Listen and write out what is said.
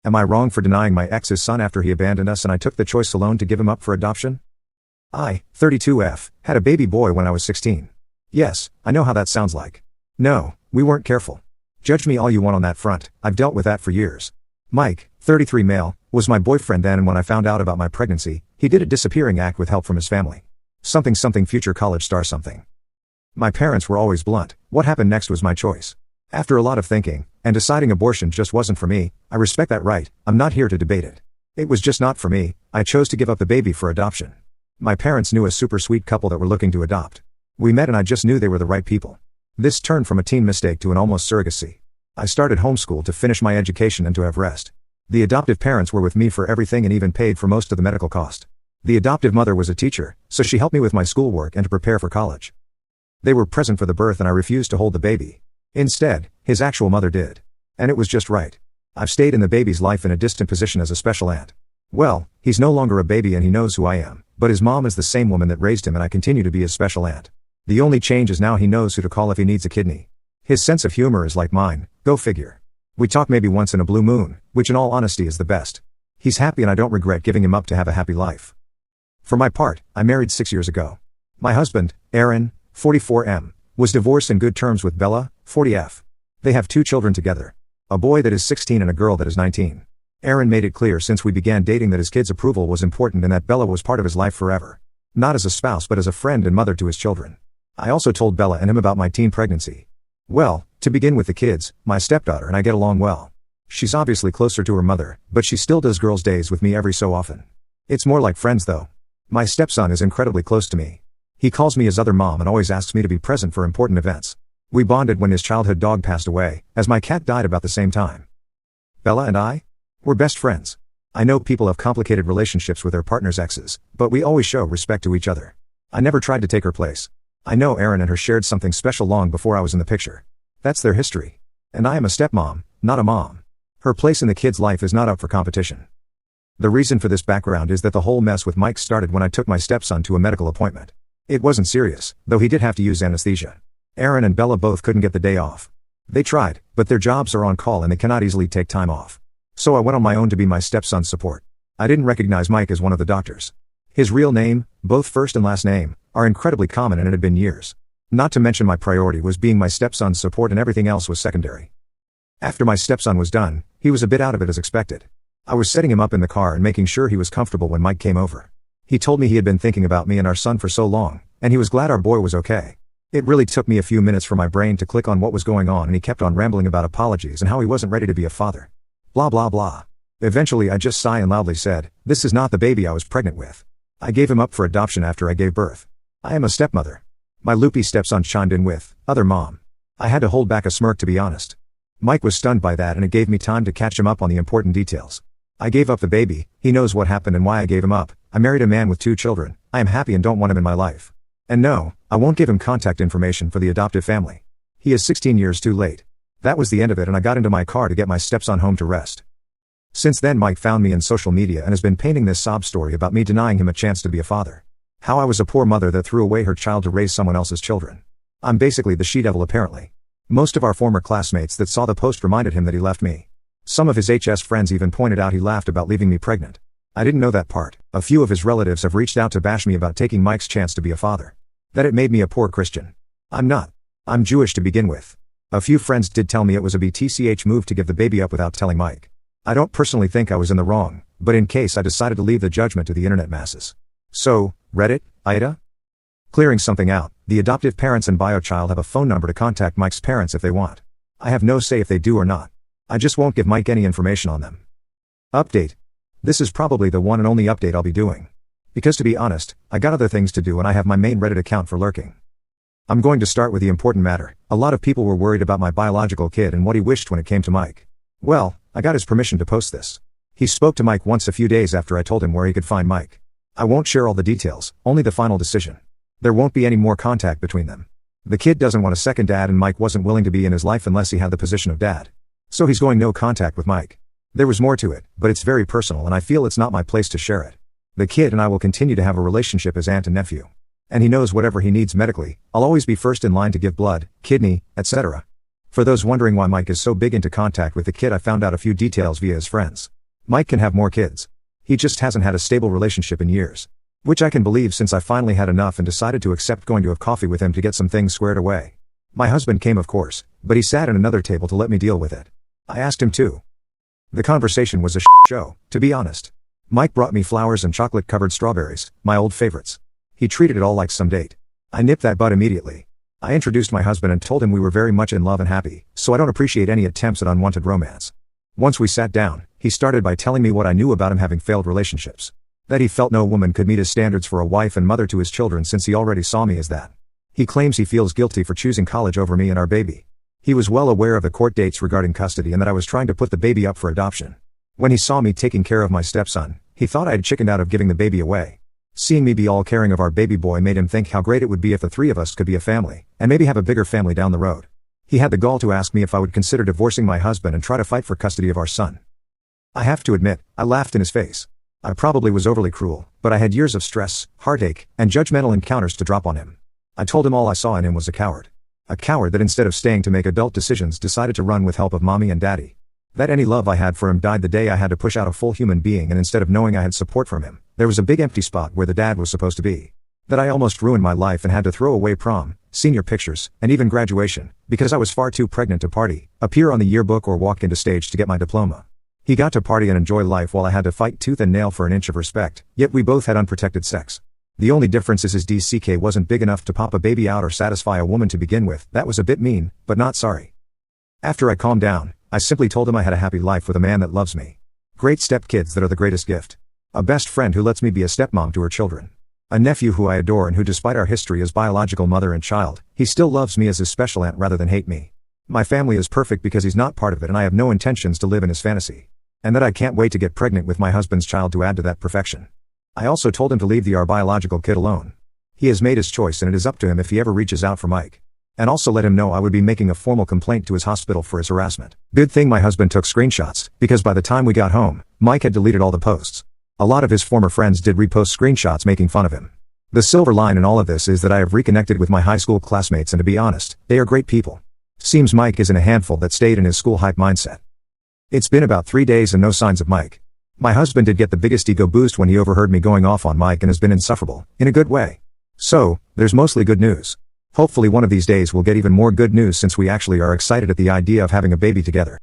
Am I wrong for denying my ex's son after he abandoned us and I took the choice alone to give him up for adoption? I, 32F, had a baby boy when I was 16. Yes, I know how that sounds like. No, we weren't careful. Judge me all you want on that front, I've dealt with that for years. Mike, 33 male, was my boyfriend then, and when I found out about my pregnancy, he did a disappearing act with help from his family. Something future college star something. My parents were always blunt. What happened next was my choice. After a lot of thinking, and deciding abortion just wasn't for me, I respect that right, I'm not here to debate it. It was just not for me, I chose to give up the baby for adoption. My parents knew a super sweet couple that were looking to adopt. We met and I just knew they were the right people. This turned from a teen mistake to an almost surrogacy. I started homeschool to finish my education and to have rest. The adoptive parents were with me for everything and even paid for most of the medical cost. The adoptive mother was a teacher, so she helped me with my schoolwork and to prepare for college. They were present for the birth and I refused to hold the baby. Instead, his actual mother did. And it was just right. I've stayed in the baby's life in a distant position as a special aunt. Well, he's no longer a baby and he knows who I am, but his mom is the same woman that raised him and I continue to be his special aunt. The only change is now he knows who to call if he needs a kidney. His sense of humor is like mine, go figure. We talk maybe once in a blue moon, which in all honesty is the best. He's happy and I don't regret giving him up to have a happy life. For my part, I married 6 years ago. My husband, Aaron, 44M, was divorced in good terms with Bella, 40F. They have 2 children together. A boy that is 16 and a girl that is 19. Aaron made it clear since we began dating that his kids' approval was important and that Bella was part of his life forever. Not as a spouse but as a friend and mother to his children. I also told Bella and him about my teen pregnancy. Well, to begin with the kids, my stepdaughter and I get along well. She's obviously closer to her mother, but she still does girls' days with me every so often. It's more like friends though. My stepson is incredibly close to me. He calls me his other mom and always asks me to be present for important events. We bonded when his childhood dog passed away, as my cat died about the same time. Bella and I? We're best friends. I know people have complicated relationships with their partner's exes, but we always show respect to each other. I never tried to take her place. I know Aaron and her shared something special long before I was in the picture. That's their history. And I am a stepmom, not a mom. Her place in the kid's life is not up for competition. The reason for this background is that the whole mess with Mike started when I took my stepson to a medical appointment. It wasn't serious, though he did have to use anesthesia. Aaron and Bella both couldn't get the day off. They tried, but their jobs are on call and they cannot easily take time off. So I went on my own to be my stepson's support. I didn't recognize Mike as one of the doctors. His real name, both first and last name, are incredibly common and it had been years. Not to mention my priority was being my stepson's support and everything else was secondary. After my stepson was done, he was a bit out of it as expected. I was setting him up in the car and making sure he was comfortable when Mike came over. He told me he had been thinking about me and our son for so long, and he was glad our boy was okay. It really took me a few minutes for my brain to click on what was going on and he kept on rambling about apologies and how he wasn't ready to be a father. Blah blah blah. Eventually I just sighed and loudly said, "This is not the baby I was pregnant with. I gave him up for adoption after I gave birth. I am a stepmother." My loopy stepson chimed in with, "Other mom." I had to hold back a smirk to be honest. Mike was stunned by that and it gave me time to catch him up on the important details. I gave up the baby, he knows what happened and why I gave him up. I married a man with 2 children, I am happy and don't want him in my life. And no, I won't give him contact information for the adoptive family. He is 16 years too late. That was the end of it and I got into my car to get my stepson home to rest. Since then Mike found me in social media and has been painting this sob story about me denying him a chance to be a father. How I was a poor mother that threw away her child to raise someone else's children. I'm basically the she-devil apparently. Most of our former classmates that saw the post reminded him that he left me. Some of his HS friends even pointed out he laughed about leaving me pregnant. I didn't know that part. A few of his relatives have reached out to bash me about taking Mike's chance to be a father. That it made me a poor Christian. I'm not. I'm Jewish to begin with. A few friends did tell me it was a BTCH move to give the baby up without telling Mike. I don't personally think I was in the wrong, but in case I decided to leave the judgment to the internet masses. So, Reddit, AITA? Clearing something out, the adoptive parents and bio child have a phone number to contact Mike's parents if they want. I have no say if they do or not. I just won't give Mike any information on them. Update. This is probably the one and only update I'll be doing. Because to be honest, I got other things to do and I have my main Reddit account for lurking. I'm going to start with the important matter. A lot of people were worried about my biological kid and what he wished when it came to Mike. Well, I got his permission to post this. He spoke to Mike once a few days after I told him where he could find Mike. I won't share all the details, only the final decision. There won't be any more contact between them. The kid doesn't want a second dad and Mike wasn't willing to be in his life unless he had the position of dad. So he's going no contact with Mike. There was more to it, but it's very personal and I feel it's not my place to share it. The kid and I will continue to have a relationship as aunt and nephew. And he knows whatever he needs medically, I'll always be first in line to give blood, kidney, etc. For those wondering why Mike is so big into contact with the kid, I found out a few details via his friends. Mike can have more kids. He just hasn't had a stable relationship in years. Which I can believe, since I finally had enough and decided to accept going to have coffee with him to get some things squared away. My husband came, of course, but he sat at another table to let me deal with it. I asked him to. The conversation was a show, to be honest. Mike brought me flowers and chocolate-covered strawberries, my old favorites. He treated it all like some date. I nipped that bud immediately. I introduced my husband and told him we were very much in love and happy, so I don't appreciate any attempts at unwanted romance. Once we sat down, he started by telling me what I knew about him having failed relationships. That he felt no woman could meet his standards for a wife and mother to his children, since he already saw me as that. He claims he feels guilty for choosing college over me and our baby. He was well aware of the court dates regarding custody and that I was trying to put the baby up for adoption. When he saw me taking care of my stepson, he thought I had chickened out of giving the baby away. Seeing me be all caring of our baby boy made him think how great it would be if the three of us could be a family, and maybe have a bigger family down the road. He had the gall to ask me if I would consider divorcing my husband and try to fight for custody of our son. I have to admit, I laughed in his face. I probably was overly cruel, but I had years of stress, heartache, and judgmental encounters to drop on him. I told him all I saw in him was a coward. A coward that, instead of staying to make adult decisions, decided to run with help of mommy and daddy. That any love I had for him died the day I had to push out a full human being, and instead of knowing I had support from him, there was a big empty spot where the dad was supposed to be. That I almost ruined my life and had to throw away prom, senior pictures, and even graduation, because I was far too pregnant to party, appear on the yearbook, or walk into stage to get my diploma. He got to party and enjoy life while I had to fight tooth and nail for an inch of respect, yet we both had unprotected sex. The only difference is his DCK wasn't big enough to pop a baby out or satisfy a woman to begin with. That was a bit mean, but not sorry. After I calmed down, I simply told him I had a happy life with a man that loves me. Great stepkids that are the greatest gift. A best friend who lets me be a stepmom to her children. A nephew who I adore and who, despite our history as biological mother and child, he still loves me as his special aunt rather than hate me. My family is perfect because he's not part of it, and I have no intentions to live in his fantasy. And that I can't wait to get pregnant with my husband's child to add to that perfection. I also told him to leave our biological kid alone. He has made his choice and it is up to him if he ever reaches out for Mike. And also let him know I would be making a formal complaint to his hospital for his harassment. Good thing my husband took screenshots, because by the time we got home, Mike had deleted all the posts. A lot of his former friends did repost screenshots making fun of him. The silver line in all of this is that I have reconnected with my high school classmates, and to be honest, they are great people. Seems Mike isn't a handful that stayed in his school hype mindset. It's been about 3 days and no signs of Mike. My husband did get the biggest ego boost when he overheard me going off on Mike and has been insufferable, in a good way. So, there's mostly good news. Hopefully one of these days we'll get even more good news, since we actually are excited at the idea of having a baby together.